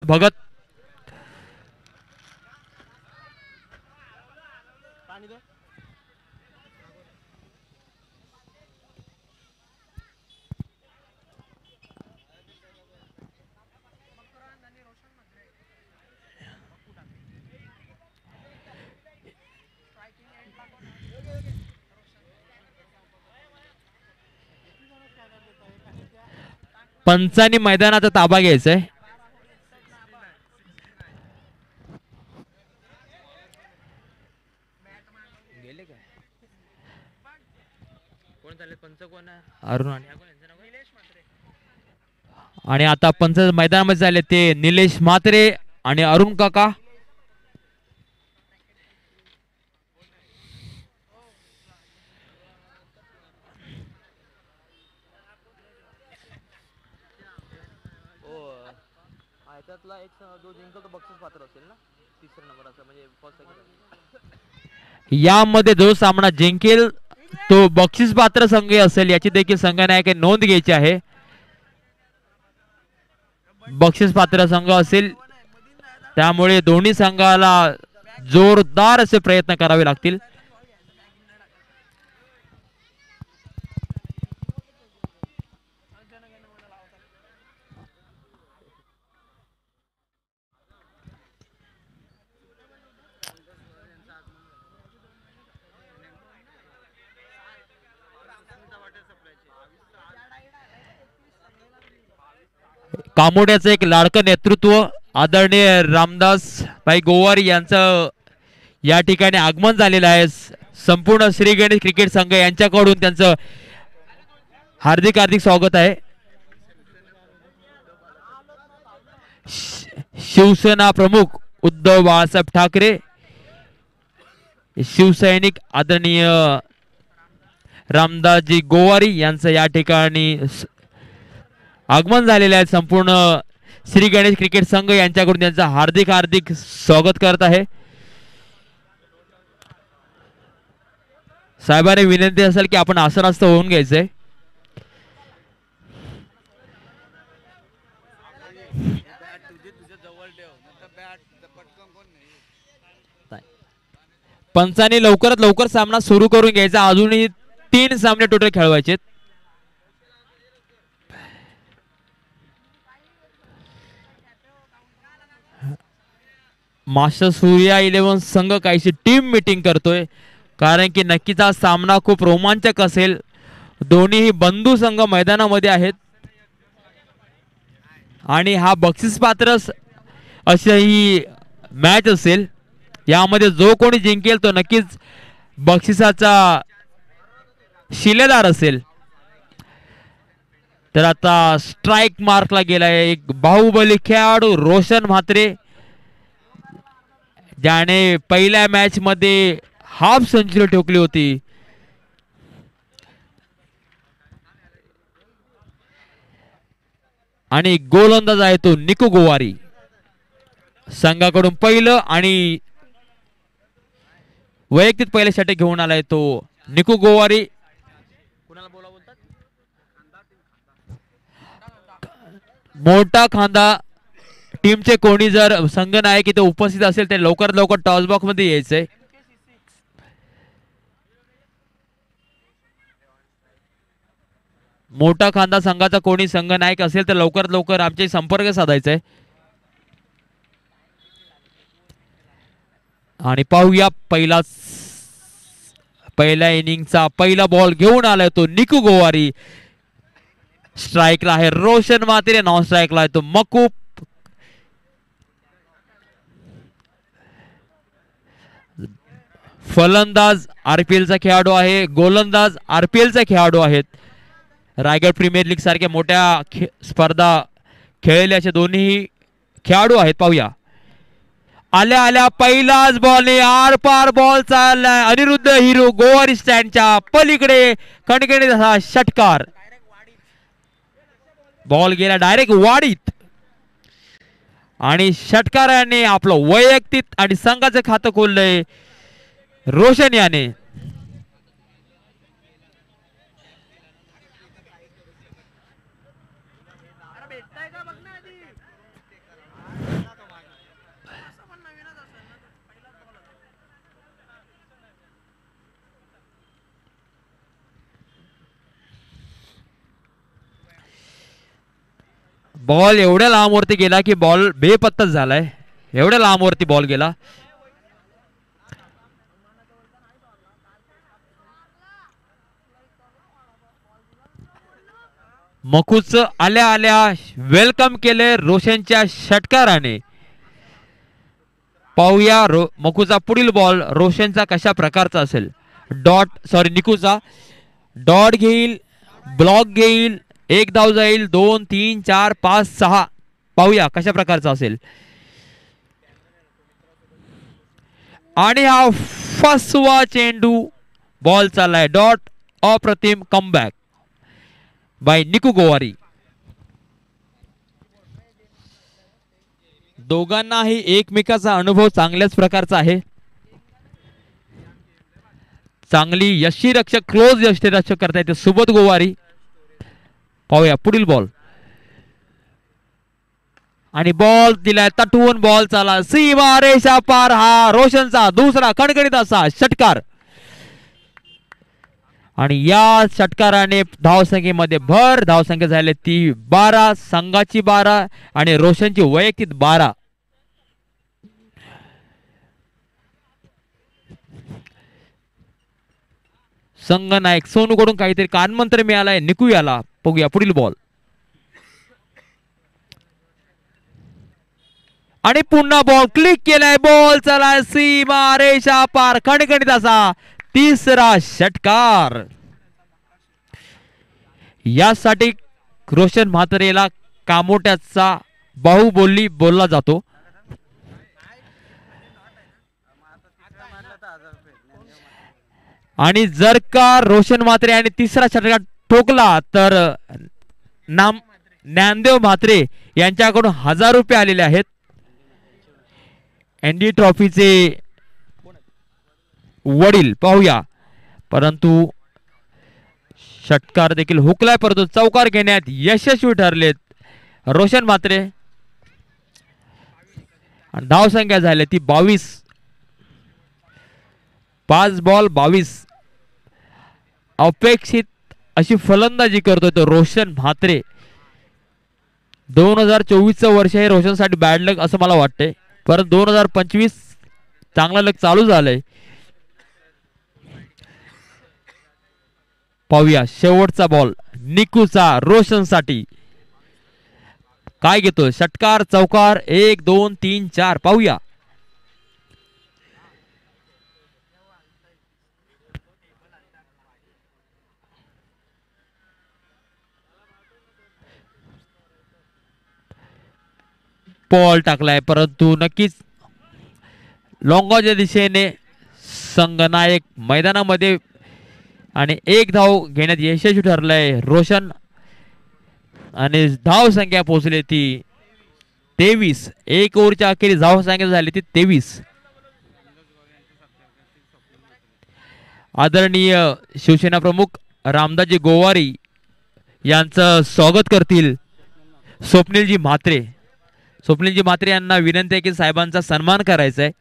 भगत. पंचांनी मैदानाचा ताबा घ्यायचाय. अरुण आणि आता पंच मैदानामध्ये झाले ते निलेश म्हात्रे आणि अरुण काका. यामध्ये जो सामना जिंकेल तो बक्षीस पात्र संघ असेल याची देखील संघनायक नोंद घ्यायची आहे. बक्षीस पात्र संघ असेल त्यामुळे दोन्ही संघाला जोरदार असे प्रयत्न करावे लागतील. कामोड्याचं एक लाडकं नेतृत्व आदरणीय रामदास भाई गोवारी यांचं या ठिकाणी आगमन झालेलं आहे. संपूर्ण श्री गणेश क्रिकेट संघ यांच्याकडून त्यांचं हार्दिक हार्दिक स्वागत आहे. शिवसेना प्रमुख उद्धव बाळासाहेब ठाकरे, शिवसैनिक आदरणीय रामदासजी गोवारी यांचं या ठिकाणी आगमन झालेले आहे. संपूर्ण श्री गणेश क्रिकेट संघ यांच्याकडून त्यांचं हार्दिक हार्दिक स्वागत करत आहे. साहेबांनी विनंती असेल की आपण आसनस्थ होऊन घ्यायचंय. पंचांनी लवकरात लवकर सामना सुरू करून घ्यायचा. अजूनही 3 सामने टोटल खेळवायचे. मास्टर सूर्या 11 संघ काहीशी टीम मीटिंग करतोय कारण की नक्कीच हा सामना खूप रोमांचक असेल. दोन्ही बंधू संघ मैदानामध्ये आहेत आणि हा बक्षीस पात्र अशी ही मॅच असेल. यामध्ये जो कोणी जिंकेल तो नक्कीच बक्षिसाचा शिलेदार असेल. तर आता स्ट्राइक मार्कला गेलाय एक बाहुबली खेळाडू रोशन म्हात्रे, ज्याने पहिल्या मॅच मध्ये हाफ सेंचुरी ठोकली होती. आणि गोलंदाज आहे तो निकू गोवारी. संघाकडून पहिलं आणि वैयक्तिक पहिल्या षटक घेऊन आलाय तो निकू गोवारी. मोठा खांदा टीमचे कोणी जर संघनायक इथे उपस्थित असेल ते लवकरात लवकर टॉस बॉक्स मध्ये यायचंय. मोठा खांदा संघाचा कोणी संघनायक असेल तर लवकरात लवकर आमचे संपर्क साधायचा आहे. आणि पाहूया पहिल्या इनिंगचा पहिला बॉल घेऊन आलाय तो निकू गोवारी. स्ट्राइकला आहे रोशन म्हात्रे, नॉन स्ट्राइकला आहे तो मकूब. फलंदाज आरपीएलचा खेळाडू आहे, गोलंदाज आरपीएलचा खेळाडू आहेत. रायगड प्रीमियर लीग सारख्या मोठ्या स्पर्धा खेळलेले असे दोन्ही खेळाडू आहेत. पाहूया आल्या आल्या पहिलाच बॉल आर पार बॉल चाललाय. अनिरुद्ध हिरो गोवारी स्टँडच्या पलीकडे कणकणीत असा षटकार. बॉल गेला डायरेक्ट वाडीत आणि षटकाराने आपलं वैयक्तिक आणि संघाचं खातं खोललंय रोशन याने. बॉल एवढ्या लांबवरती गेला की बॉल बेपत्ताच झालाय. एवढ्या लांबवरती बॉल गेला. मखूच आल्या आल्या वेलकम केले रोशनच्या षटकाराने. पाहूया मखूचा पुढील बॉल रोशनचा कशा प्रकारचा असेल. निकूचा डॉट घेईल, ब्लॉक घेईल, एक धाव जाईल, 2 3 4 5 6. पाहूया कशा प्रकारचा असेल. आणि हा फसवा चेंडू बॉल चाललाय डॉट. अप्रतिम कमबॅक बाय निकू गोवारी. दोघांनाही एकमेकाचा अनुभव चांगल्याच प्रकारचा आहे. चांगली यष्टीरक्षक क्लोज यष्टीरक्षक करता येते सुबोध गोवारी. पाहूया पुढील बॉल. आणि बॉल दिलाय तटवून बॉल चाला सीमा रेषा पार. हा रोशनचा दुसरा खणखणीत असा षटकार. आणि या षटकाराने धावसंख्येमध्ये भर. धावसंख्या झाली ती 12. संघाची 12 आणि रोशनची वैयक्तिक 12. संघ नायक सोनू कडून काहीतरी कानमंत्र मिळालाय निकू याला. बघूया पुढील बॉल. आणि पुन्हा बॉल क्लिक केलाय. बॉल चला सीमा रेषा पार. खणखणीत असा तिसरा षटकार. यासाठी रोशन म्हात्रेला कामोट्याचा बाहुबली बोलला जातो. आणि जर का रोशन म्हात्रे आणि तिसरा षटकार ठोकला तर ज्ञानदेव म्हात्रे यांच्याकडून 1000 रुपये आलेले आहेत. एनडी ट्रॉफीचे वडील. पाहूया परंतु षटकार देखील हुकलाय परंतु चौकार घेण्यात यशस्वी ठरलेत रोशन म्हात्रे. धावसंख्या झाली ती 22. 5 बॉल 22. अपेक्षित अशी फलंदाजी करतोय तो रोशन म्हात्रे. 2024चं वर्ष हे रोशनसाठी बॅड लक असं मला वाटतंय. परंतु 2025 चांगला लक चालू झालंय. पाहूया शेवटचा बॉल निकूचा रोशनसाठी काय घेतो. षटकार चौकार 1 2 3 4. पाहूया. बॉल टाकलाय परंतु नक्कीच लॉंगॉच्या दिशेने संघनायक मैदानामध्ये आणि एक धाव घेण्यात यशस्वी ठरलंय रोशन. आणि धाव संख्या पोहोचली ती 23. 1 ओव्हरच्या अखेरीस धाव संख्या झाली ती 23. आदरणीय शिवसेना प्रमुख रामदासजी गोवारी यांचं स्वागत करतील स्वप्नीलजी म्हात्रे. स्वप्नीलजी म्हात्रे यांना विनंती आहे की साहेबांचा सन्मान करायचा आहे.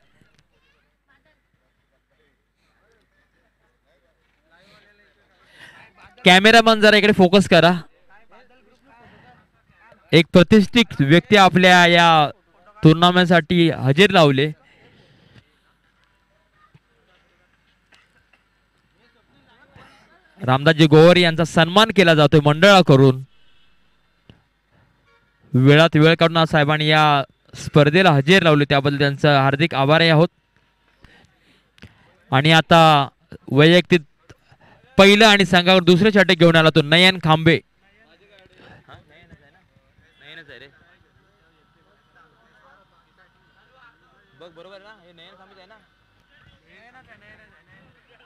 कॅमेरामन जरा इकडे फोकस करा. एक प्रतिष्ठित व्यक्ती आपल्या या टुर्नामेंटसाठी हजेरी लावले. रामदासजी गोवारी यांचा सन्मान केला जातोय मंडळाकडून. वेळात वेळ काढून साहेबांनी या स्पर्धेला हजेरी लावली त्याबद्दल त्यांचं हार्दिक आभारी आहोत. आणि आता वैयक्तिक पहिलं आणि संघावर दुसरे षटक घेऊन आला तो नयन खांबे.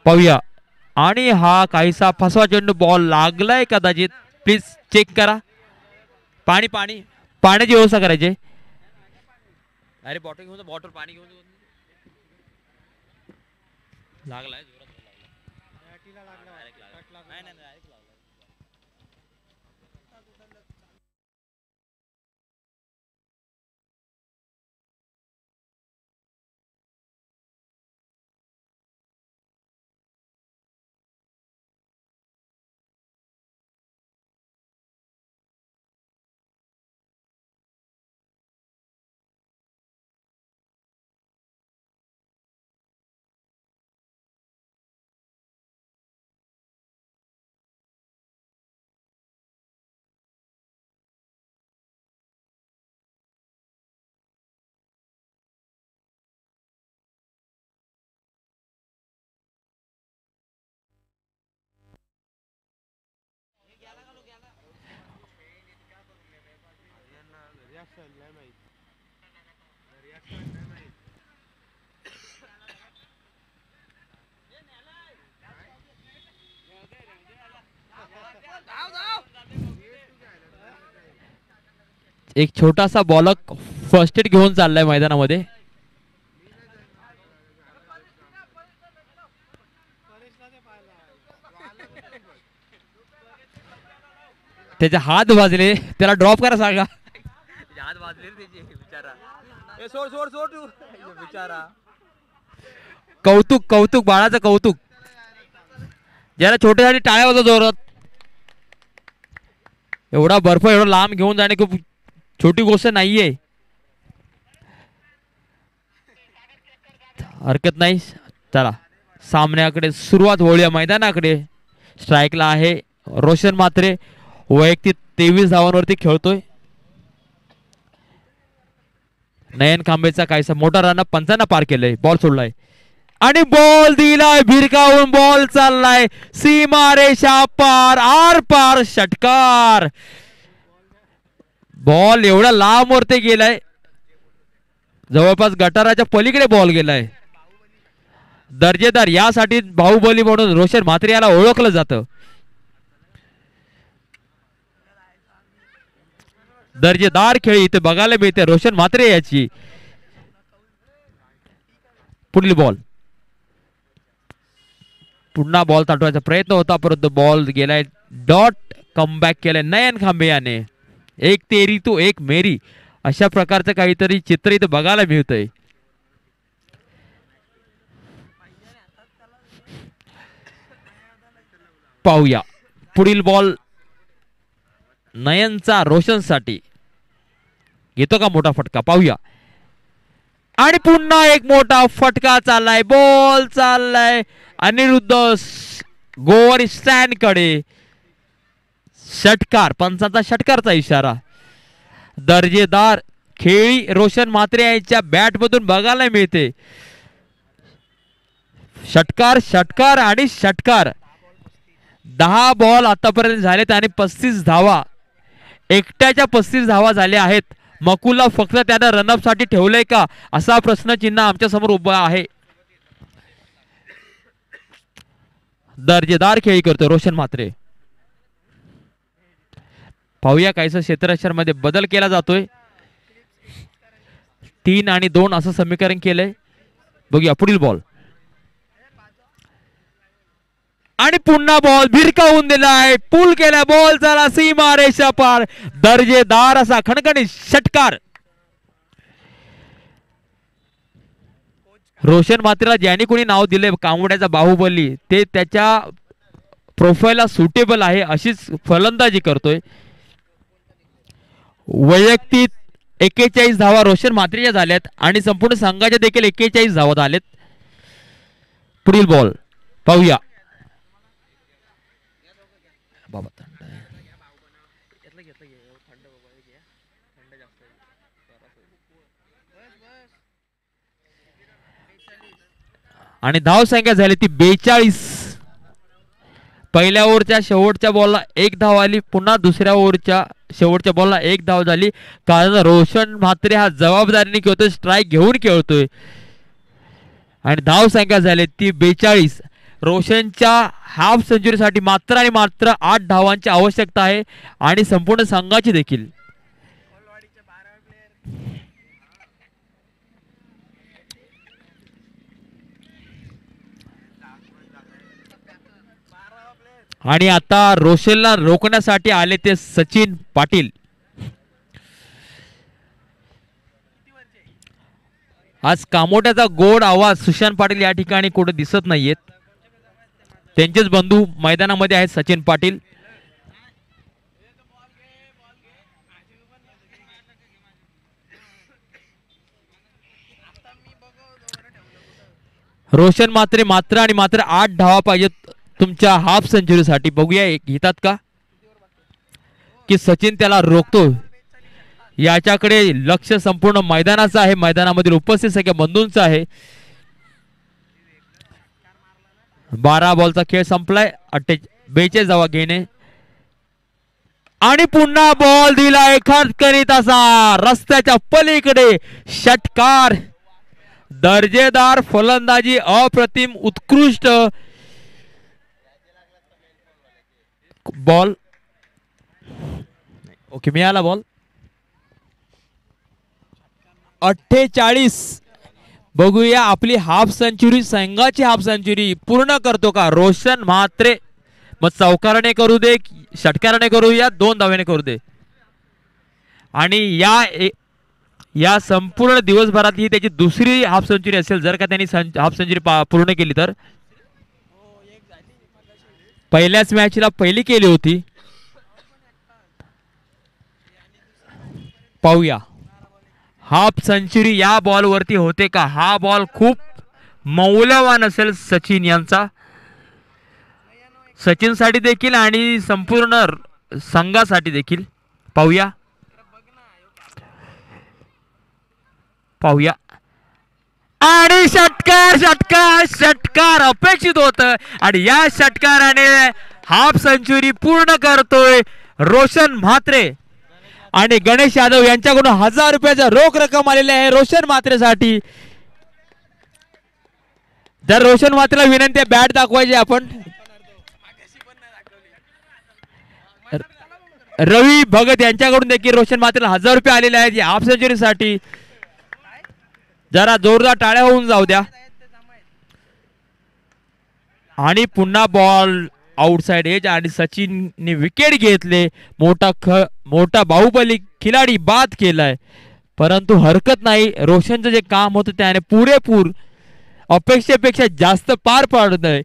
पाहूया. आणि हा काहीसा फसवा चेंडू बॉल लागलाय कदाचित. प्लीज चेक करा. पाण्याची व्यवस्था करायची. अरे बॉटल घेऊन बॉटल पाणी घेऊन लागलाय. एक छोटासा बॉलक फर्स्ट एड घेऊन चाललाय मैदानामध्ये. त्याचे हात वाजले, त्याला ड्रॉप करा सांगा. हात वाजले बिचारा. कौतुक कौतुक बाळाचं कौतुक. ज्याला छोट्यासाठी टाळ्या वाजव जोरात. एवढा बर्फ एवढा लांब घेऊन जाणे खूप छोटी गोष्ट नाहीये. हरकत नाही. चला सामन्याकडे सुरुवात होऊया. मैदानाकडे स्ट्राईकला आहे रोशन म्हात्रे. वैयक्तिक 23 धावांवरती खेळतोय. नयन कांबेचा काहीसा मोठा रन 55 पार केलंय. बॉल सोडलाय आणि बॉल दिलाय भिरकावून. बॉल चाललाय सीमारेषा पार, आर पार षटकार. बॉल एवढा लांब वरती गेलाय, जवळपास गटाराच्या पलीकडे बॉल गेलाय. दर्जेदार. यासाठी बाहुबली म्हणून रोशन म्हात्रे याला ओळखलं जातं. दर्जेदार खेळ इथे बघायला मिळते रोशन म्हात्रे याची. पुढील बॉल. पुन्हा बॉल ताटवायचा प्रयत्न होता परंतु बॉल गेलाय डॉट. कमबॅक केलाय नयन खांबे याने. एक तेरी तो एक मेरी अशा प्रकारचं काहीतरी चित्र इथे बघायला मिळतंय. पाहूया पुढील बॉल नयनचा रोशन साठी. घेतो का मोठा फटका? पाहूया. आणि पुन्हा एक मोठा फटका चाललाय. बॉल चाललाय अनिरुद्ध गोवर स्टँड कडे. षटकार. पंचांचा षटकारचा इशारा. दर्जेदार खेळी रोशन म्हात्रे यांच्या बॅट मधून बघायला मिळते. षटकार षटकार आणि षटकार. 10 बॉल आतापर्यंत झालेत आणि 35 धावा. एकट्याच्या 35 धावा झाल्या आहेत. मकुलला फक्त त्यानं रनअप साठी ठेवलंय का असा प्रश्नचिन्ह आमच्या समोर उभा आहे. दर्जेदार खेळी करतो रोशन म्हात्रे. पाहूया काहीसं क्षेत्ररक्षण मध्ये बदल केला जातोय. 3 आणि 2 असं समीकरण केलंय. बघूया पुढील बॉल. आणि पुन्हा बॉल भिरकावून दिलाय. पूल केला. बॉल झाला सीमारेषा पार. दर्जेदार असा खणखणीत षटकार. रोशन म्हात्रेला ज्याने कोणी नाव दिले कांबोड्याचा बाहुबली ते त्याच्या प्रोफाईलला सुटेबल आहे अशीच फलंदाजी करतोय. वैयक्तिक 41 धावा रोशन म्हात्रेच्या झाल्यात आणि संपूर्ण संघाच्या देखील 41 धावा झालेत. पुढील बॉल पाहूया. आणि धाव संख्या झाली ती 42. पहिल्या ओव्हरच्या शेवटच्या बॉलला 1 धाव आली. पुन्हा दुसऱ्या ओव्हरच्या शेवटच्या बॉलला 1 धाव झाली. कारण रोशन म्हात्रे हा जबाबदारीने खेळतोय. स्ट्राईक घेऊन खेळतोय आणि धाव संख्या झाली ती 42. रोशनच्या हाफ सेंचुरीसाठी मात्र आणि मात्र 8 धावांची आवश्यकता आहे आणि संपूर्ण संघाची देखील. आणि आता रोशनला रोखण्यासाठी आले ते सचिन पाटील. आज कामोट्याचा गोड आवाज सुशांत पाटील या ठिकाणी कुठे दिसत नाहीयेत. त्यांचेच बंधू मैदानामध्ये आहेत सचिन पाटील. रोशन म्हात्रे मात्र आणि मात्र 8 धावा पाहिजेत तुमच्या हाफ सेंचुरी साठी. बघूया घेतात का की सचिन त्याला रोखतो. याच्याकडे लक्ष संपूर्ण मैदानाचं आहे. मैदानामधील उपस्थित सगळ्या बंधूंचं आहे. 12 बॉलचा खेळ संपलाय. 42 धावा घेणे आणि पुन्हा बॉल दिला खटकरीत असा रस्त्याच्या पलीकडे षटकार. दर्जेदार फलंदाजी, अप्रतिम, उत्कृष्ट बॉल. ओके, मिळाला बॉल. 48. बघूया आपली हाफ सेंचुरी, संघाची हाफ सेंचुरी पूर्ण करतो का रोशन म्हात्रे. मग चौकाराने करू दे, षटकाराने करूया, 2 धावेने करू दे. आणि या संपूर्ण दिवसभरात ही त्याची दुसरी हाफ सेंचुरी असेल जर का त्यांनी हाफ सेंचुरी पूर्ण केली तर. पहिल्याच मॅचला पहिली केली होती. पाहूया हाफ सेंचुरी या बॉल वरती होते का. हा बॉल खूप मौल्यवान असेल सचिन यांचा, सचिन साठी देखील आणि संपूर्ण संघासाठी देखील. पाहूया पाहूया. आणि षटकार षटकार षटकार अपेक्षित होतं आणि या षटकाराने हाफ सेंचुरी पूर्ण करतोय रोशन म्हात्रे. आणि गणेश यादव यांच्याकडून 1000 रुपयाचा रोख रक्कम आलेली आहे रोशन म्हात्रेसाठी. जर रोशन म्हात्रेला विनंती आहे बॅट दाखवायची आपण. रवी भगत यांच्याकडून देखील रोशन म्हात्रेला 1000 रुपये आलेले आहेत या हाफ सेंचुरी साठी. जरा जोरदार टाळ्या होऊन जाऊ द्या. आणि पुन्हा बॉल आउटसाइड एज आणि सचिनने विकेट घेतले. मोठा बाहुबली खिलाडी बाद केलाय, परंतु हरकत नाही. रोशनचं जे काम होतं त्याने पुरेपूर अपेक्षेपेक्षा जास्त पार पाडलंय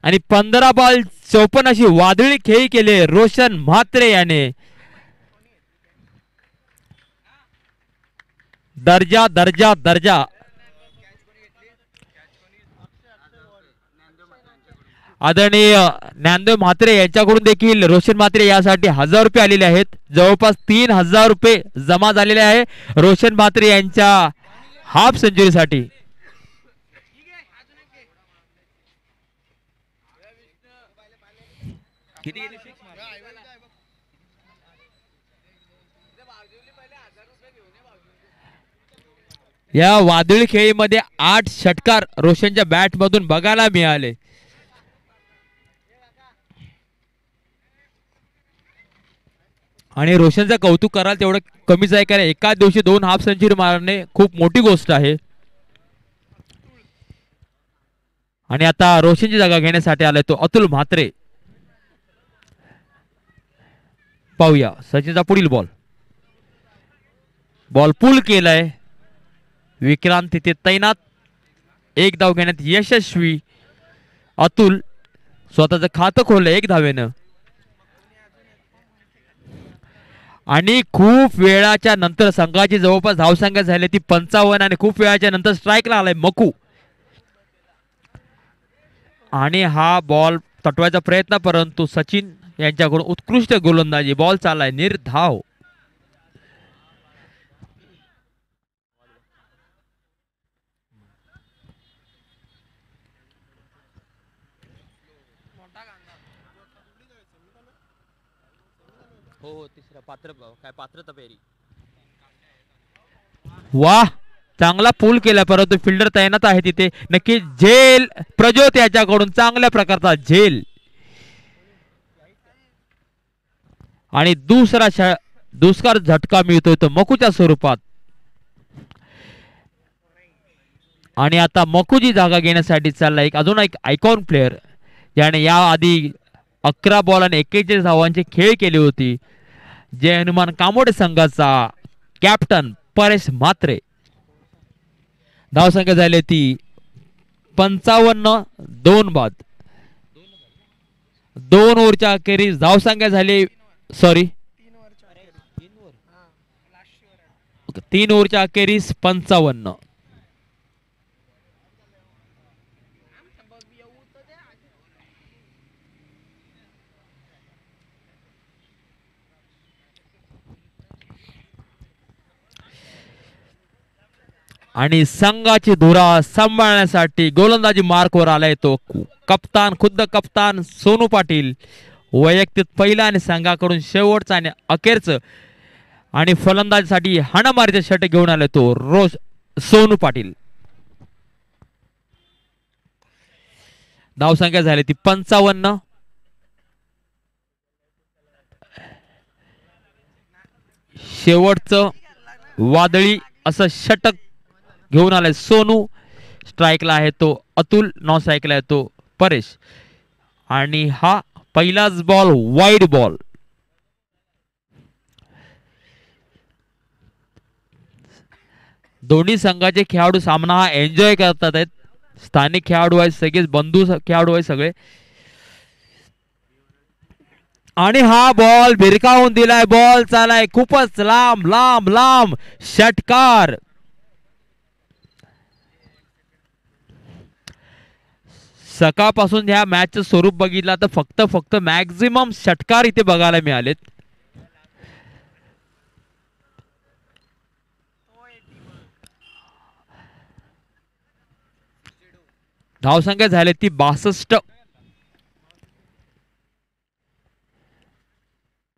आणि 15 बॉल 54 अशी वादळी खेळी केले रोशन म्हात्रे याने. दर्जा दर्जा दर्जा. आदरणीय ज्ञानदेव म्हात्रे यांच्याकडून देखील रोशन म्हात्रे यासाठी 1000 रुपये आलेले आहेत. जवळपास 3000 रुपये जमा झालेले आहे रोशन म्हात्रे यांच्या हाफ सेंचुरी साठी. या वादळी खेळीमध्ये 8 षटकार रोशनच्या बॅट मधून बघायला मिळाले. आणि रोशनचं कौतुक कराल तेवढं कमीच आहे, कारण एकाच दिवशी 2 हाफ सेंचुरी मारणे खूप मोठी गोष्ट आहे. आणि आता रोशनची जागा घेण्यासाठी आलाय तो अतुल म्हात्रे. पाहूया सचिनचा पुढील बॉल. बॉल पुल केलाय. विक्रांत तिथे तैनात. 1 धाव घेण्यात यशस्वी. अतुल स्वतःचं खातं खोललं 1 धावेनं. आणि खूप वेळाच्या नंतर संघाची जवळपास धावसंख्या झाली ती 55 आणि खूप वेळाच्या नंतर स्ट्राईकला आलाय मकू. आणि हा बॉल तटवायचा प्रयत्न, परंतु सचिन यांच्याकडून उत्कृष्ट गोलंदाजी. बॉल चाललाय निर्धाव. हो तिसरा पात्रता फेरी. वाह, चांगला पूल केला, परंतु फिल्डर तैनात आहे तिथे. नक्की झेल प्रज्योत याच्याकडून चांगल्या प्रकारचा झेल. आणि दुसरा झटका मिळतोय तो मकूच्या स्वरूपात. आणि आता मकूची जागा घेण्यासाठी चालला अजून एक आयकॉन प्लेअर ज्याने या आधी 11 बॉल आणि 41 धावांची खेळ केली होती. जय हनुमान कामोडे संघाचा कॅप्टन परेश म्हात्रे. धावसंख्या झाली ती 55, 2 बाद. 2 ओव्हरच्या अखेरीस धावसंख्या झाली 3 ओव्हरच्या अखेरीस 55. आणि संघाची धुरा सांभाळण्यासाठी गोलंदाजी मार्कवर आलाय तो कप्तान, खुद्द कप्तान सोनू पाटील. वैयक्तिक पहिला आणि संघाकडून शेवटचा आणि अखेरचं आणि फलंदाजीसाठी हाणामारीचा षटक घेऊन आले तो सोनू पाटील. धावसंख्या झाली ती 55. शेवटचं वादळी असं षटक घेऊन आलाय सोनू. स्ट्राईकला आहे तो अतुल, नॉन स्ट्राईकला आहे तो परेश. आणि हा पहिलाच बॉल वाईड बॉल. दोन्ही संघाचे खेळाडू सामना हा एन्जॉय करतात आहेत. स्थानिक खेळाडू आहेत, सगळेच बंधू खेळाडू आहेत सगळे. आणि हा बॉल भिरकावून दिलाय. बॉल चालाय खूपच लांब लांब लांब. षटकार. सकाळपासून ह्या मॅचचं स्वरूप बघितलं तर फक्त मॅक्झिमम षटकार इथे बघायला मिळालेत. धावसंख्या झाली ती 62.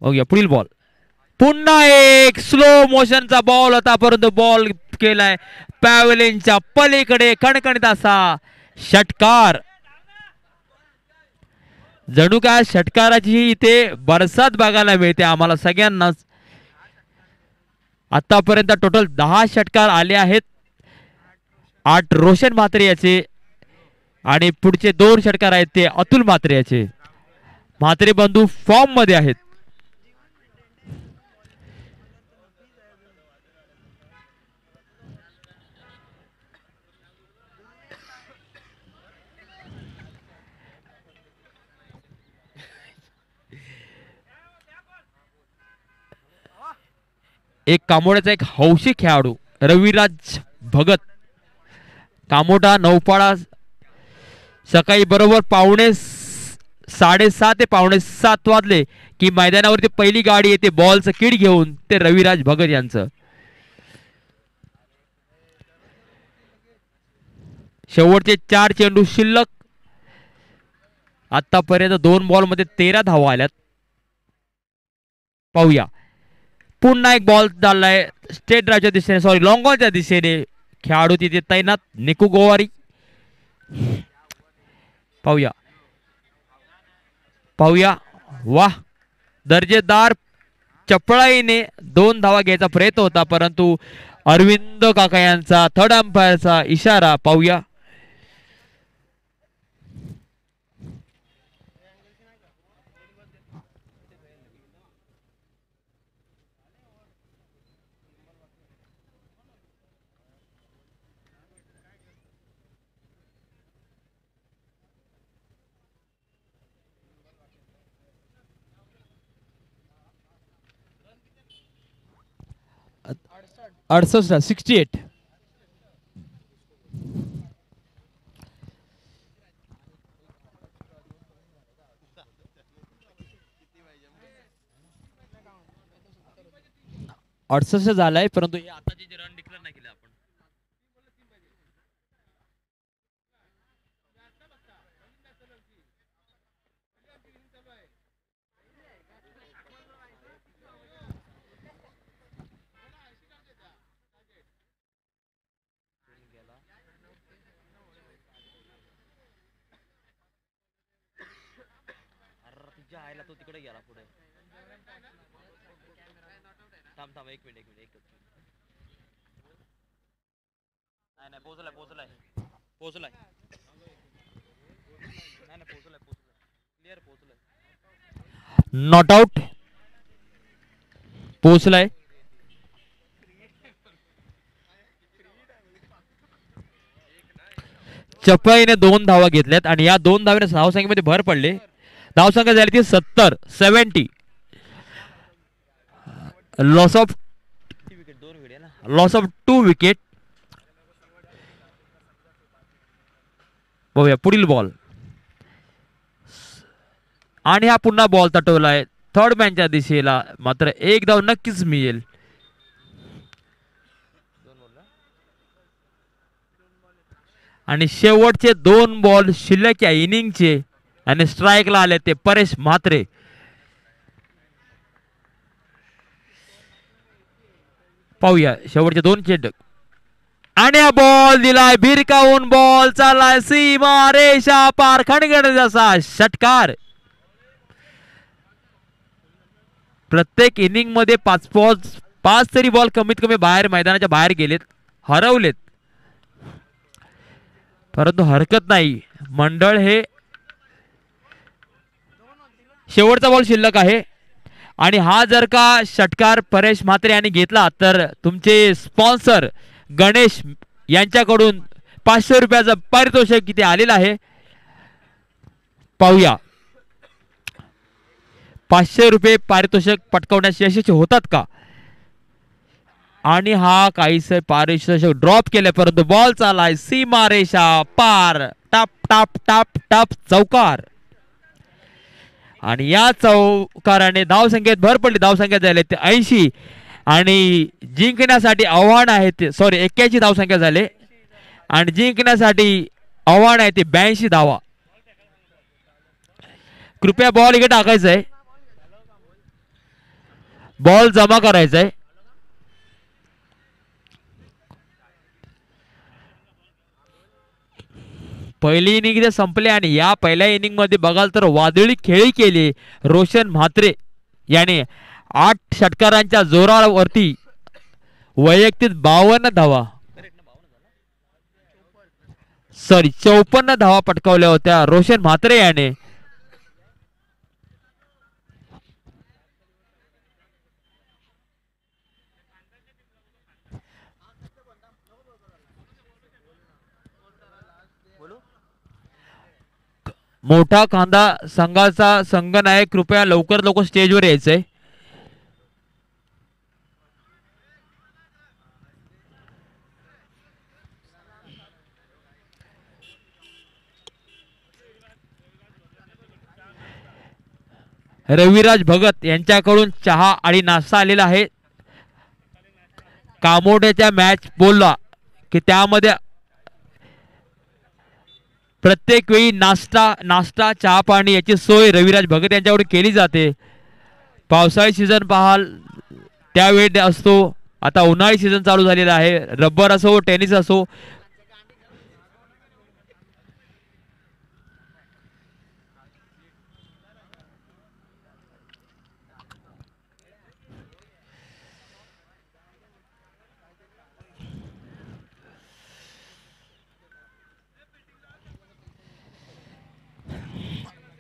बघूया पुढील बॉल. पुन्हा एक स्लो मोशनचा बॉल होता, परंतु बॉल केलाय पॅव्हलिनच्या पलीकडे. कणकणीत असा षटकार. जणू काय षटकाराची इथे बरसात बघायला मिळते आम्हाला सगळ्यांनाच. आतापर्यंत टोटल 10 षटकार आले आहेत. 8 रोशन म्हात्रे याचे आणि पुढचे 2 षटकार आहेत ते अतुल म्हात्रे याचे. म्हात्रे बंधू फॉर्म मध्ये आहेत. एक कामोड्याचा एक हौशी खेळाडू रविराज भगत. कामोडा नौपाडा सकाळी बरोबर 6:30 ते 6:45 वाजले की मैदानावरती पहिली गाडी येते बॉलचं किट घेऊन. ते रविराज भगत यांचं. शेवटचे 4 चेंडू शिल्लक. आतापर्यंत 2 बॉल मध्ये 13 धावा आल्यात. पाहूया पुन्हा एक बॉल चाललाय स्टेट ड्राईव्हच्या दिशेने, सॉरी लॉंग ऑनच्या दिशेने. खेळाडू तिथे तैनात निकू गोवारी. पाहूया पाहूया. वाह, दर्जेदार चपळाईने 2 धावा घ्यायचा प्रयत्न होता, परंतु अरविंद काका यांचा थर्ड अंपायरचा इशारा. पाहूया अडसष्ट 68. झालाय, परंतु हे आताचे जे रन डिक्लेअर नाही केले आपण. तो तिकडे गेला पुढे. थांब थांब एक मिनिट. नाही पोहोचलाय. क्लिअर पोहोचलाय. Not out. पोहोचलाय. चपळाईने 2 धावा घेतल्यात आणि या 2 धावेने धावसंख्येमध्ये भर पडले. धावसंख्या झाली ती 70. Loss of 2 wicket. बघूया पुढील बॉल. आणि हा पुन्हा बॉल तटवलाय थर्ड मॅनच्या दिशेला, मात्र 1 धाव नक्कीच मिळेल. आणि शेवटचे 2 बॉल शिल्लक या इनिंगचे आणि स्ट्राईकला आले ते परेश म्हात्रे. पाहूया शेवटचे 2 चेंडू आणि हा बॉल दिलाय भिरकावून. बॉल चाललाय सीमा रेषा पार. खणखणीत षटकार. प्रत्येक इनिंग मध्ये 5 तरी बॉल कमीत कमी बाहेर मैदानाच्या बाहेर गेलेत, हरवलेत. परंतु हरकत नाही, मंडळ हे शेवटचा बॉल शिल्लक आहे. आणि हा जर का षटकार परेश म्हात्रे यांनी घेतला तर तुमचे स्पॉन्सर गणेश यांच्याकडून 500 रुपयाचं पारितोषिक किती आलेलं आहे पाहूया. 500 रुपये पारितोषिक पटकावण्यास यशस्वी होतात का. आणि हा काहीसे पारितोषिक ड्रॉप केले, परंतु बॉल चालाय सीमा रेषा पार. टप टप टप टप चौकार. आणि या चौकाराने धावसंख्येत भर पडली. धावसंख्या झाले ते 80 आणि जिंकण्यासाठी आव्हान आहे ते 81 धावसंख्या झाले आणि जिंकण्यासाठी आव्हान आहे ते 82 धावा. कृपया बॉल इकडे टाकायचा आहे, बॉल जमा करायचा आहे. पहिली इनिंग संपली आणि या पहिल्या इनिंग मध्ये बघाल तर वादळी खेळी केली रोशन म्हात्रे याने. 8 षटकारांच्या जोरावरती वैयक्तिक 52 धावा 54 धावा पटकावल्या होत्या रोशन म्हात्रे याने. मोठा कांदा संघाचा संघनायक कृपया लवकर लवकर स्टेजवर यायचंय. रविराज भगत यांच्याकडून चहा आणि नाश्ता आलेला आहे. कामोड्याच्या मॅच बोलला की त्यामध्ये प्रत्येक वेळी नाश्ता चहा पाणी याची सोय रविराज भगत यांच्याकडून केली जाते. पावसाळी सीझन पाहाल त्यावेळी असतो. आता उन्हाळी सीझन चालू झालेला आहे. रबर असो टेनिस असो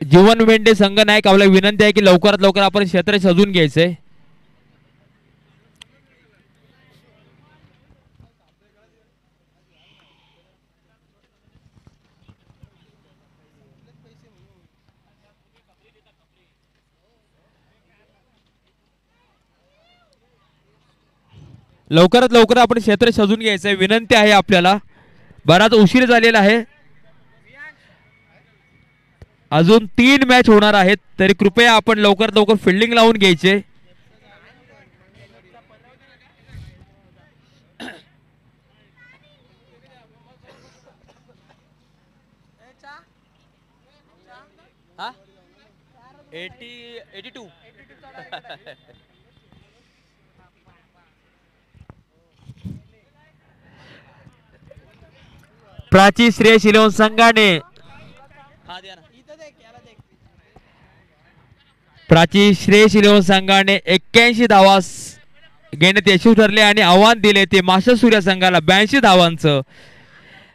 जीवन वेंडे संघनायक आपला विनंती आहे की लवकरात लवकर आपण क्षेत्र सजून घ्यायचंय. लवकरात लवकर आपण क्षेत्र सजून घ्यायचंय विनंती आहे आपल्याला. बराच उशीर झालेला आहे. अजून 3 मॅच होणार आहेत तरी कृपया आपण लवकरात लवकर फिल्डिंग लावून घ्यायचे. हा 82 प्राची श्रेयस इलेव्हन संघाने प्राची श्रेयस इलेव्हन संघाने 81 धावा घेण्यात यशस्वी ठरले आणि आव्हान दिले ते मास्टर सूर्य संघाला 82 धावांचं.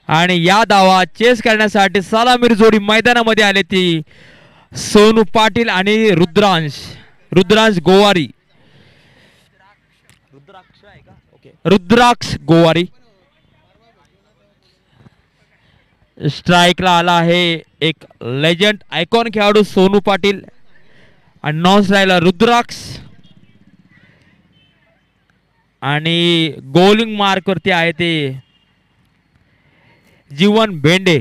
आणि या धावा चेस करण्यासाठी सलामीर जोडी मैदानामध्ये आले ती सोनू पाटील आणि रुद्रांश गोवारी. रुद्राक्ष गोवारी. स्ट्राइकला आला आहे एक लेजंड आयकॉन खेळाडू सोनू पाटील आणि नॉन स्ट्राइकला रुद्राक्ष. आणि गोलिंग मार्क वरती आहे ते जीवन भेंडे.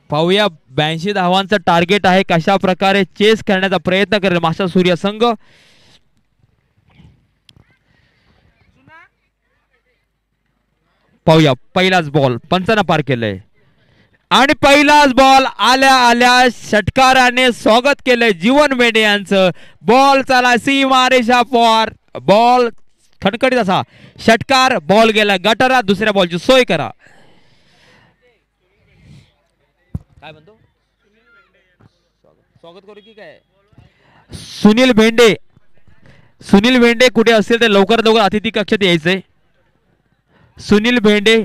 पाहूया 82 धावांचं टार्गेट आहे. कशा प्रकारे चेस करण्याचा प्रयत्न करेल मास्टर सूर्य संघ. पाहूया पहिलाच बॉल पंचांना पार केलंय आणि पहिलाच बॉल आल्या आल्या षटकाराने स्वागत केलंय जीवन मेढे यांचं. बॉल चला सीमारेषा फॉर बॉल खणखणीत असा षटकार. बॉल गेला गटारात. दुसऱ्या बॉलची सोय करा. काय म्हणतो स्वागत करू की काय. सुनील भेंडे. सुनील भेंडे कुठे असेल तर लवकरात लवकर अतिथी कक्षात यायचंय. सुनील भेंडे.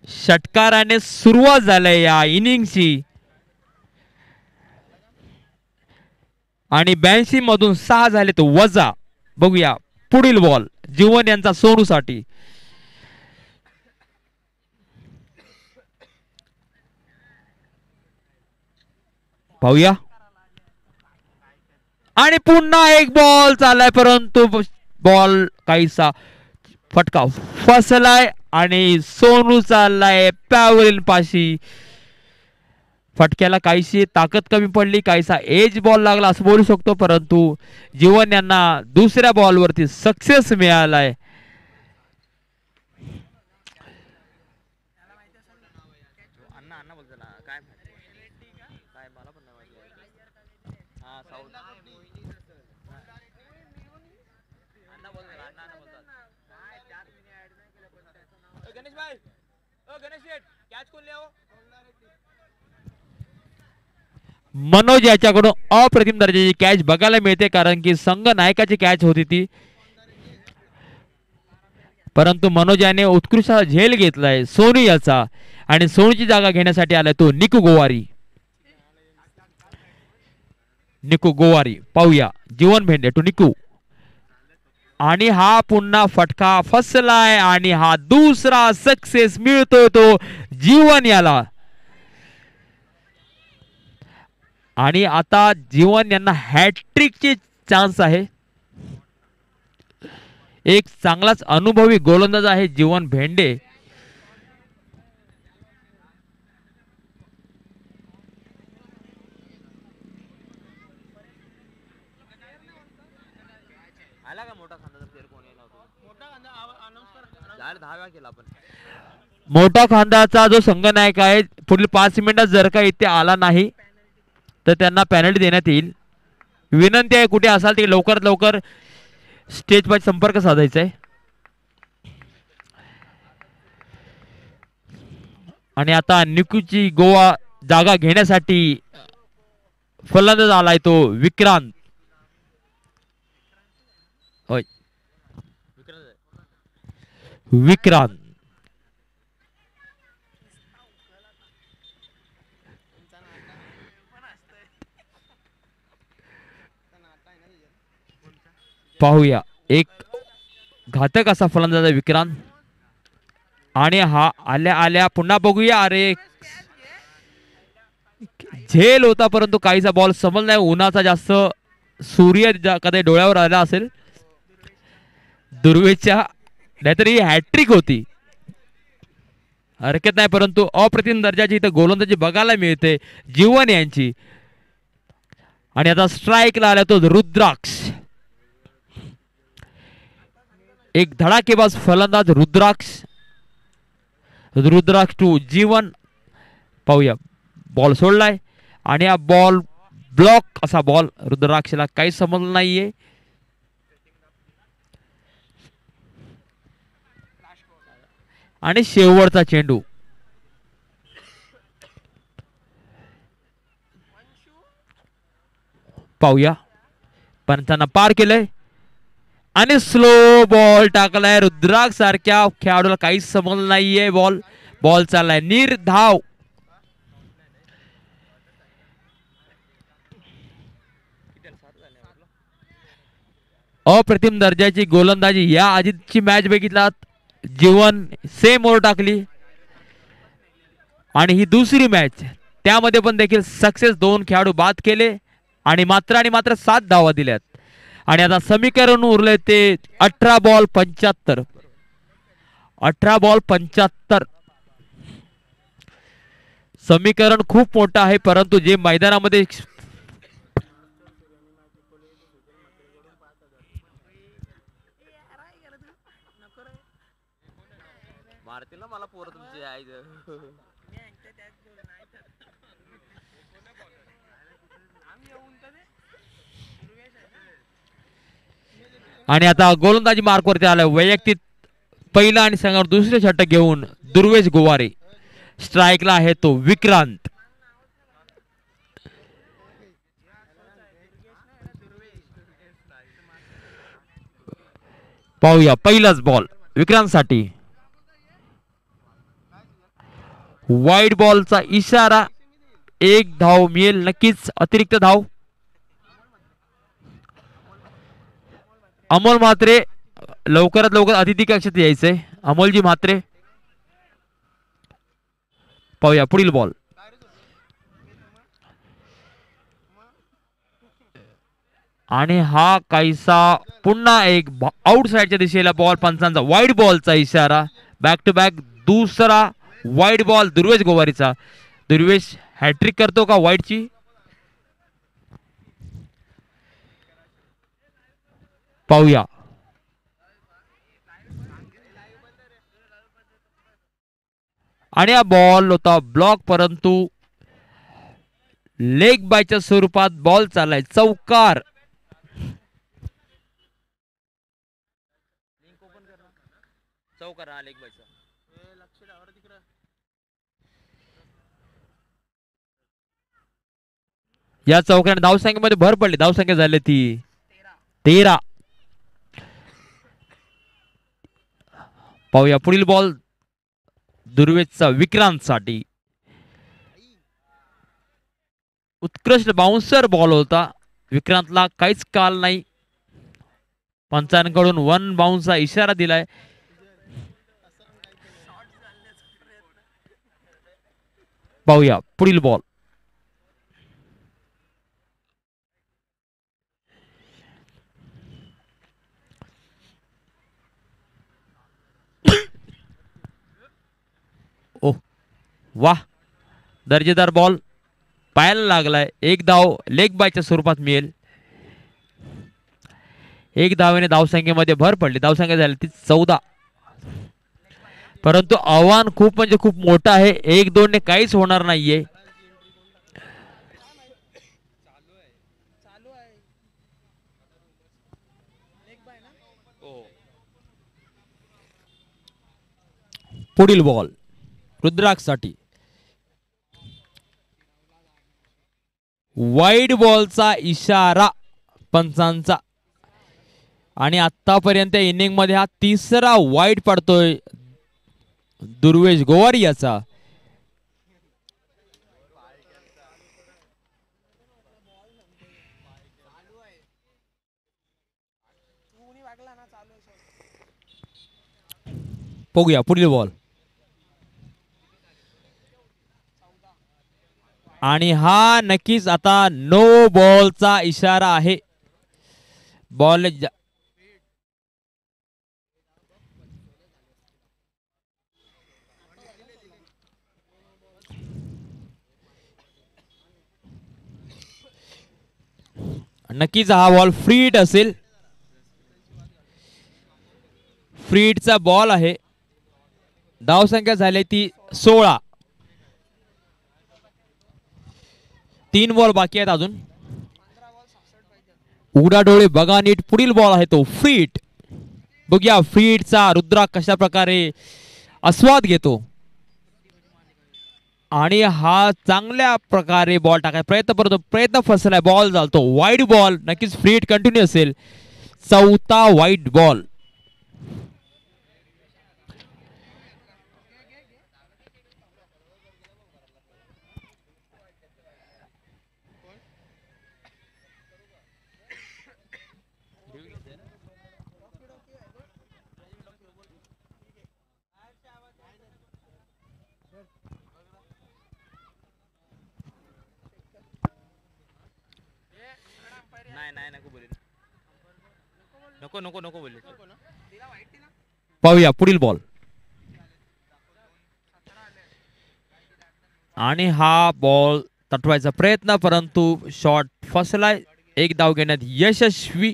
षटकाराने सुरुवात झाली या इनिंगची आणि 82 मधून 6 झाले तो वजा. बघूया पुढील बॉल जीवन यांचा सोनूसाठी. पाहूया आणि पुन्हा एक बॉल चाललाय परंतु बॉल काहीसा फटका फसलाय आणि सोनू चाललाय पॅवलिन पाशी. फटक्याला काहीशी ताकद कमी पडली. काहीसा एज बॉल लागला असं बोलू शकतो. परंतु जीवन यांना दुसऱ्या बॉलवरती सक्सेस मिळालाय. मनोज याच्याकडून अप्रतिम दर्जाची कॅच बघायला मिळते कारण की संघ नायकाची कॅच होती ती. परंतु मनोज याने उत्कृष्ट झेल घेतलाय सोनू याचा आणि सोनूची जागा घेण्यासाठी आलाय तो निकू गोवारी. निकू गोवारी. पाहूया जीवन भेंडे टू निकू आणि हा पुन्हा फटका फसलाय आणि हा दुसरा सक्सेस मिळतोय तो जीवन याला. आणि आता जीवन यांना हॅट्रिकचे चान्स आहे. एक चांगलाच अनुभवी गोलंदाज आहे जीवन भेंडे. आला का मोठा खांदा प्लेयर कोण येणार होता. मोठा खांदा अनाउन्स कर 10 वेळा केला आपण. मोठा खांदाचा जो संघनायक आहे पुढील 5 मिनिटात जर का इथे आला नाही तर त्यांना पेनल्टी देण्यात येईल. विनंती आहे कुठे असाल ते लवकरात लवकर स्टेज पाशी संपर्क साधायचा आहे. आणि आता निकूची गोवा जागा घेण्यासाठी फलंदाज आलाय तो विक्रांत. होय विक्रांत. पाहूया एक घातक असा फलंदाज आहे विक्रांत. आणि हा आल्या आल्या पुन्हा बघूया. अरे झेल होता परंतु काहीसा बॉल समजला नाही. उन्हाचा जास्त सूर्य कधी डोळ्यावर आला असेल दुर्वेच्या नाहीतर ही हॅट्रिक होती. हरकत नाही परंतु अप्रतिम दर्जाची इथं गोलंदाजी बघायला मिळते जीवन यांची. आणि आता स्ट्राईकला आला तो रुद्राक्ष. एक धडाकेबाज फलंदाज रुद्राक्ष. रुद्राक्ष टू जीवन. पाहूया बॉल सोडलाय आणि हा बॉल ब्लॉक असा बॉल रुद्राक्षला काही समजलं नाहीये. आणि शेवटचा चेंडू. पाहूया पंचांना पार केलंय आणि स्लो बॉल टाकलाय. रुद्राक्ष सारख्या खेळाडूला काहीच समजलं नाहीये. बॉल चाललाय निर्धाव. अप्रतिम दर्जाची गोलंदाजी. या आधीची मॅच बघितलात जीवन सेम ओव्हर टाकली आणि ही दुसरी मॅच त्यामध्ये पण देखील सक्सेस. 2 खेळाडू बाद केले आणि मात्र 7 धावा दिल्यात. आणि आता समीकरण उरले ते 18 बॉल 75. 18 बॉल 75. समीकरण खूप मोठं आहे परंतु जे मैदानामध्ये मारतील ना मला पोरं तुमची आणि आता गोलंदाजी मार्क वरती आलाय वैयक्तिक पहिला आणि संघावर दुसरे षटक घेऊन दुर्वेश गोवारे. स्ट्राइकला आहे तो विक्रांत. पाहूया पहिलाच बॉल विक्रांत साठी. वाईड बॉलचा इशारा. एक धाव मिळेल नक्कीच, अतिरिक्त धाव. अमोल म्हात्रे लवकरात लवकर अतिथी कक्षात यायचंय. अमोलजी म्हात्रे. पाहूया पुढील बॉल. आणि हा काहीसा पुन्हा एक आउट साइडच्या दिशेला बॉल. पंचांचा वाईड बॉलचा इशारा. बॅक टू बॅक दुसरा वाईड बॉल दुर्वेश गोवारीचा. दुर्वेश हॅट्रिक करतो का वाईडची? पाहूया. आणि हा बॉल होता ब्लॉक, परंतु लेग बायच्या स्वरूपात बॉल चाललाय. चौकार. या चौकाने धावसंख्येमध्ये भर पडली. धावसंख्या झाली ती 13. पाहूया पुढील बॉल दुर्वेशचा विक्रांत साठी. उत्कृष्ट बाउन्सर बॉल होता. विक्रांतला काहीच काल नाही. पंचांकडून वन बाउन्सचा इशारा दिलाय. पाहूया पुढील बॉल. ओ वाह, दर्जेदार बॉल पायाला लागलाय. एक धाव लेग बायच्या स्वरूपात मिळेल. एक धावेने धावसंख्येमध्ये भर पडली. धावसंख्या झाली ती 14. परंतु आव्हान खूप म्हणजे खूप मोठं आहे. 1-2 ने काहीच होणार नाहीये. पुढील बॉल रुद्राक्षसाठी. वाईड बॉलचा इशारा पंचांचा. आणि आतापर्यंत इनिंग मध्ये हा तिसरा वाईड पडतोय दुर्वेश गोवारी याचा. बघूया पुढील बॉल. आणि हा नक्कीच आता नो बॉलचा इशारा आहे. बॉल नक्कीच हा बॉल फ्रीट असेल. फ्रीटचा बॉल आहे. धावसंख्या झाली ती 16. 3 बॉल बाकी आहेत अजून. उघडा डोळे बघा नीट. पुढील बॉल आहे तो फ्रीट. बघूया फ्रीटचा रुद्रा कशा प्रकारे आस्वाद घेतो. आणि हा चांगल्या प्रकारे बॉल टाकाय प्रयत्न करतो. प्रयत्न फसलाय. बॉल चालतो वाईड बॉल. नक्कीच फ्रीट कंटिन्यू असेल. 4था वाईड बॉल. नको नको नको बोले. पाहूया पुढील बॉल. आणि हा बॉल तटवायचा प्रयत्न, परंतु शॉट फसलाय. एक धाव घेण्यात यशस्वी.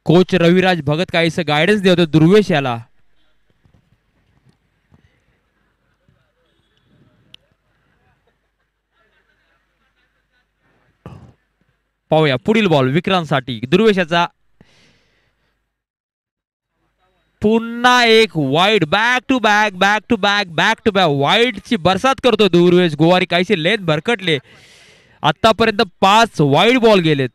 कोच रविराज भगत काहीसं गायडन्स देतो दुर्वेश याला. पाहूया पुढील बॉल विक्रांतसाठी. दुर्वेशाचा पुन्हा एक wide. Back to back back to back back to back वाईडची बरसात करतो दुर्वेश गोवारी. काहीसे लेत भरकटले. आतापर्यंत 5 वाईड बॉल गेलेत.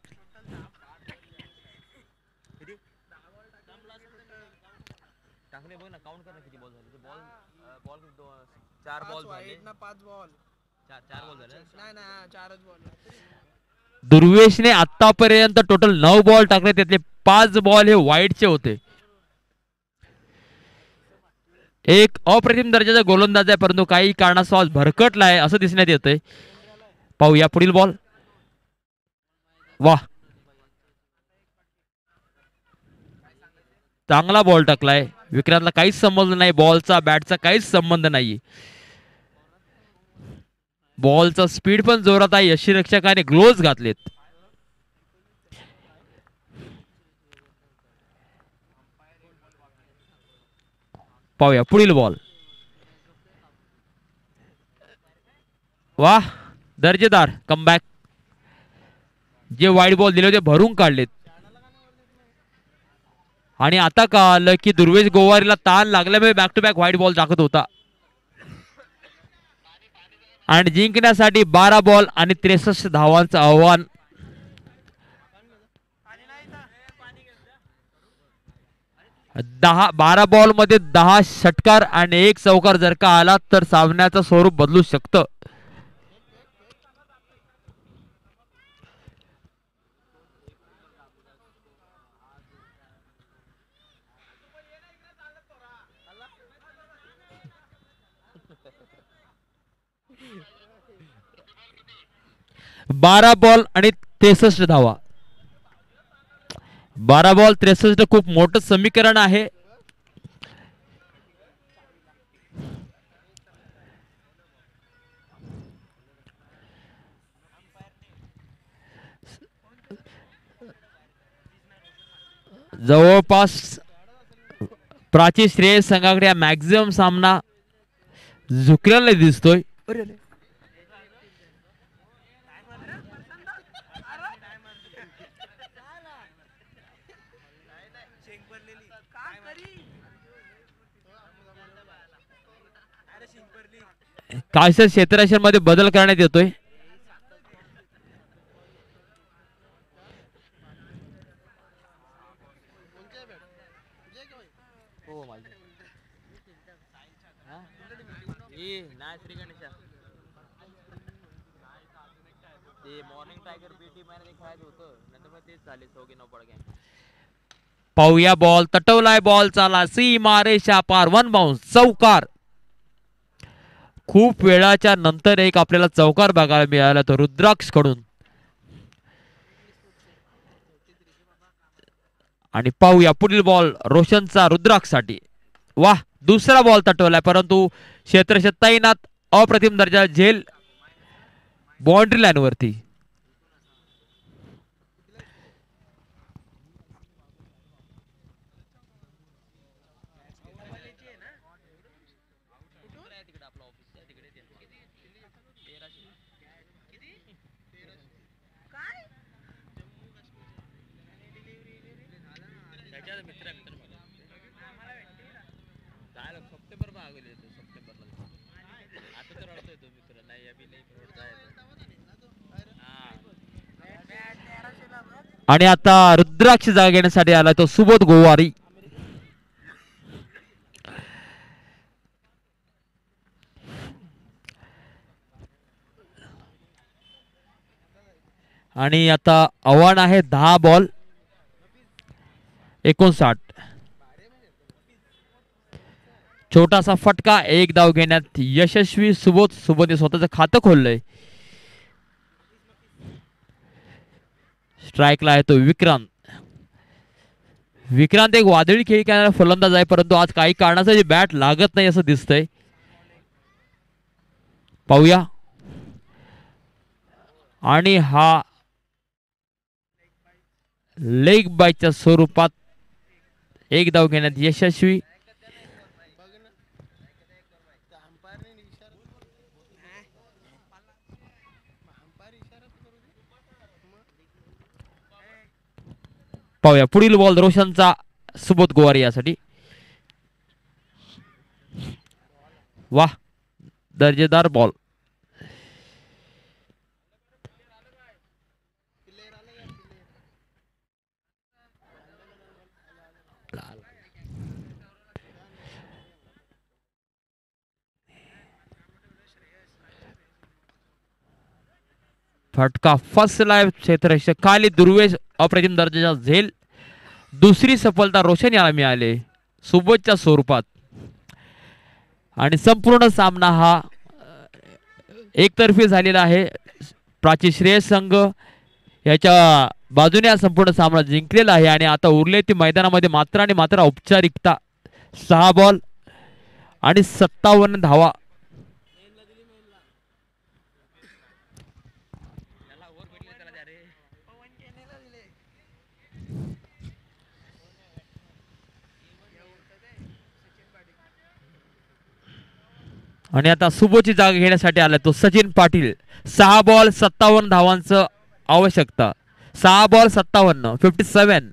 दुर्वेशने आतापर्यंत टोटल 9 बॉल टाकले, त्यातले 5 बॉल हे वाईडचे होते. एक अप्रतिम दर्जाचा गोलंदाज आहे, परंतु काही कारणास्तव आज भरकटलाय असं दिसण्यात येतंय. पाहूया पुढील बॉल. वाह, चांगला बॉल टाकलाय. विक्रांतला काहीच संबंध नाही बॉलचा, बॅटचा काहीच संबंध नाही. बॉलचा स्पीड पण जोरात आहे. यष्टीरक्षकाने ग्लोव्ज घातलेत. पाहूया पुढील बॉल. वाह, दर्जेदार कमबॅक. जे वाईड बॉल दिले होते भरून काढलेत. आणि आता कळालं की दुर्वेश गोवारीला ताण लागल्यामुळे back to back white ball टाकत होता. आणि जिंकण्यासाठी 12 बॉल आणि 63 धावांचं आव्हान. 12 बॉल मध्ये 10 षटकार आणि 1 चौकार जर का आला तर सामन्याचं स्वरूप बदलू शकतं. बारा बॉल आणि 63 धावा. 12 बॉल 63 खूप मोठं समीकरण आहे. जवळपास प्राची श्रेयस संघाकडे मॅक्झिमम सामना झुकलेला दिसतोय. कायसर क्षेत्ररक्षणामध्ये बदल करण्यात येतोय. पाहूया बॉल तटवलाय. बॉल चाला सीमा रेषा पार. 1 बाउन्स चौकार. खूप वेळाच्या नंतर एक आपल्याला चौकार बघायला मिळाला तो रुद्राक्ष कडून. आणि पाहूया पुढील बॉल रोशनचा रुद्राक्ष साठी. वाह, दुसरा बॉल तटवलाय परंतु क्षेत्ररक्षक तैनात. अप्रतिम दर्जा झेल बाउंड्री लाईन वरती. आणि आता रुद्राक्ष जागा घेण्यासाठी आला तो सुबोध गोवारी. आणि आता आव्हान आहे 10 बॉल 59. छोटासा फटका. 1 धाव घेण्यात यशस्वी सुबोधने स्वतःचं खातं खोललंय. स्ट्राइकला आहे तो विक्रांत. विक्रांत एक वादळी खेळ खेळणारा फलंदाज आहे, परंतु आज काही कारणासाठी बॅट लागत नाही असं दिसतंय. पाहूया. आणि हा लेग बायच्या स्वरूपात एक धाव घेण्यात यशस्वी. पाहूया पुढील बॉल रोशनचा सुबोध गोवारी यासाठी. वाह, दर्जेदार बॉल. फटका फसलाय क्षेत्ररक्षक खाली. दुर्वेश अप्रतिम दर्जाचा झेल. दुसरी सफलता रोशन याला मिळाले सुबोधच्या स्वरूपात. आणि संपूर्ण सामना हा एकतर्फी झालेला आहे. प्राची श्रेयस संघ याच्या बाजूने हा संपूर्ण सामना जिंकलेला आहे. आणि आता उरले ती मैदानामध्ये मात्र आणि मात्र औपचारिकता. 6 बॉल आणि 57 धावा. आणि आता सुबोधची जागा घेण्यासाठी आला तो सचिन पाटील. 6 बॉल 57 धावांचं आवश्यकता. 6 बॉल 57 57.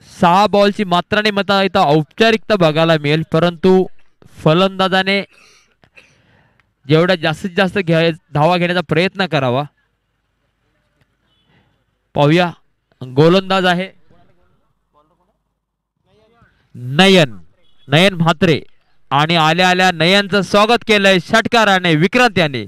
सहा बॉलची मात्र आणि मता इथं औपचारिकता बघायला मिळेल. परंतु फलंदाजाने जेवढ्या जास्तीत जास्त धावा घेण्याचा प्रयत्न करावा. पाहूया गोलंदाज आहे नयन. नयन म्हात्रे. आणि आल्या आल्या नयनचं स्वागत केलंय षटकाराने विक्रांत याने.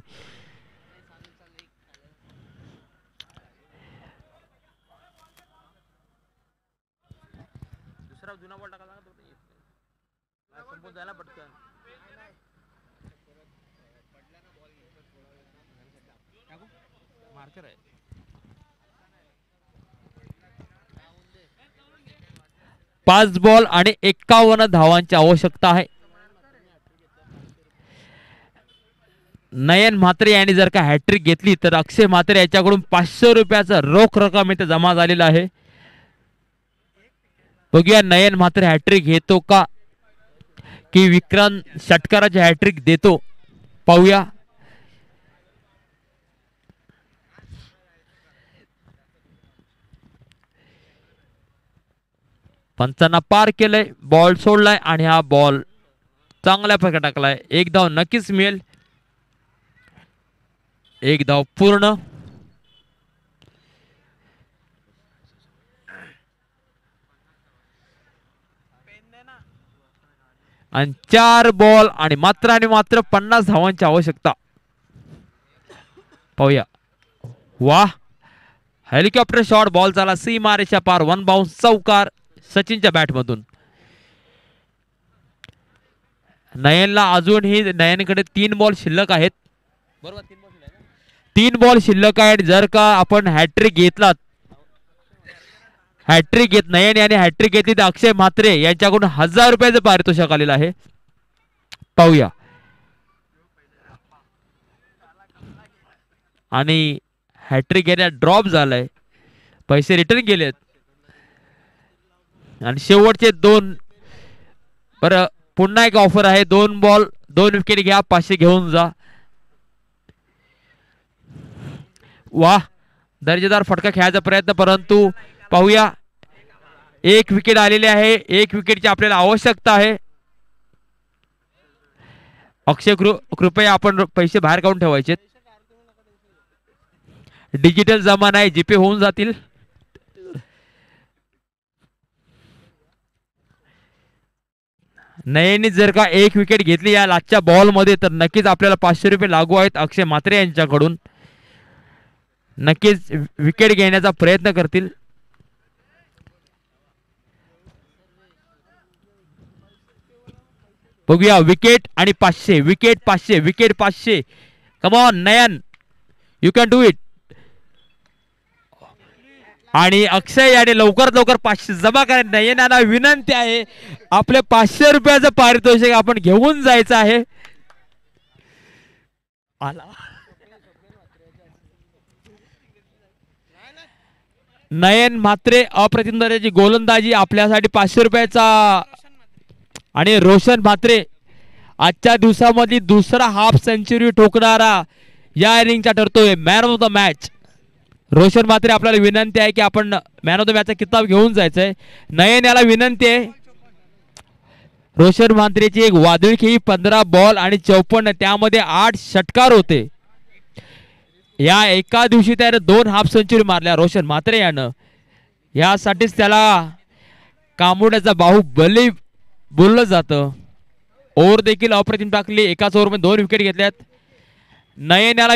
पाच बॉल आणि 51 धावांची आवश्यकता आहे. नयन म्हात्रे यांनी जर का हॅट्रिक घेतली तर अक्षय म्हात्रे याच्याकडून 500 रुपयाचा रोख रक्कम इथे जमा झालेला आहे. बघूया नयन म्हात्रे हॅट्रिक घेतो का की विक्रांत षटकाराची हॅट्रिक देतो. पाहूया. पंचांना पार केलंय. बॉल सोडलाय आणि हा बॉल चांगल्या प्रकारे टाकलाय. एक धाव नक्कीच मिळेल. एक धाव पूर्ण. आणि 4 बॉल आणि मात्र 50 धावांची आवश्यकता. पाहूया. वाह, हेलिकॉप्टर शॉट. बॉल झाला सीमारेषा पार. 1 बाउन्स चौकार सचिनच्या बॅट मधून. नयनला अजूनही नयनकडे 3 बॉल शिल्लक आहेत. बरोबर 3 बॉल शिल्लक आहेत. जर का आपण हॅट्रिक घेतला, हॅट्रिक घेत नयन याने हॅट्रिक घेतली तर अक्षय म्हात्रे यांच्याकडून 1000 रुपयाचं पारितोषिक आलेलं आहे. पाहूया. आणि हॅट्रिक घेण्यात ड्रॉप झालाय. पैसे रिटर्न गेलेत. आणि शेवटचे 2. बरं पुन्हा एक ऑफर आहे. 2 बॉल 2 विकेट घ्या, 500 घेऊन जा. वाह, दर्जेदार फटका खेळायचा प्रयत्न. परंतु पाहूया. 1 विकेट आलेली आहे. 1 विकेटची आपल्याला आवश्यकता आहे. अक्षय कृपया आपण पैसे बाहेर काढून ठेवायचे. डिजिटल जमाना आहे, जीपे होऊन जातील. नयनने जर का 1 विकेट घेतली या लास्टच्या बॉल मध्ये तर नक्कीच आपल्याला 500 रुपये लागू आहेत अक्षय म्हात्रे यांच्याकडून. नक्कीच विकेट घेण्याचा प्रयत्न करतील. बघूया. विकेट आणि 500. Wicket 500. Wicket 500. Come on Nayan, you can do it. आणि अक्षय याने लवकरात लवकर 500 जमा करा. नयनाला विनंती आहे, आपले 500 रुपयाचं पारितोषिक आपण घेऊन जायचं आहे. आला नयन म्हात्रे अप्रतिम दर्जाची गोलंदाजी आपल्यासाठी 500 रुपयाचा. आणि रोशन म्हात्रे आजच्या दिवसामध्ये दुसरा हाफ सेंचुरी ठोकणारा या इनिंगचा ठरतोय man of the match. Roshan Mhatre आपल्याला विनंती आहे की आपण मॅन ऑफ द मॅचचा किताब घेऊन जायचंय. नयन याला विनंती आहे. रोशन म्हात्रेची एक वादळी खेळी 15 बॉल आणि 54 त्यामध्ये 8 षटकार होते. या एका दिवशी त्याने 2 हाफ सेंचुरी मारल्या रोशन म्हात्रे यानं. यासाठीच त्याला कामुड्याचा बाहुबली बोललं जातं. ओव्हर देखील अप्रतिम टाकली, एकाच ओव्हरमध्ये 2 विकेट घेतल्यात. नयन याला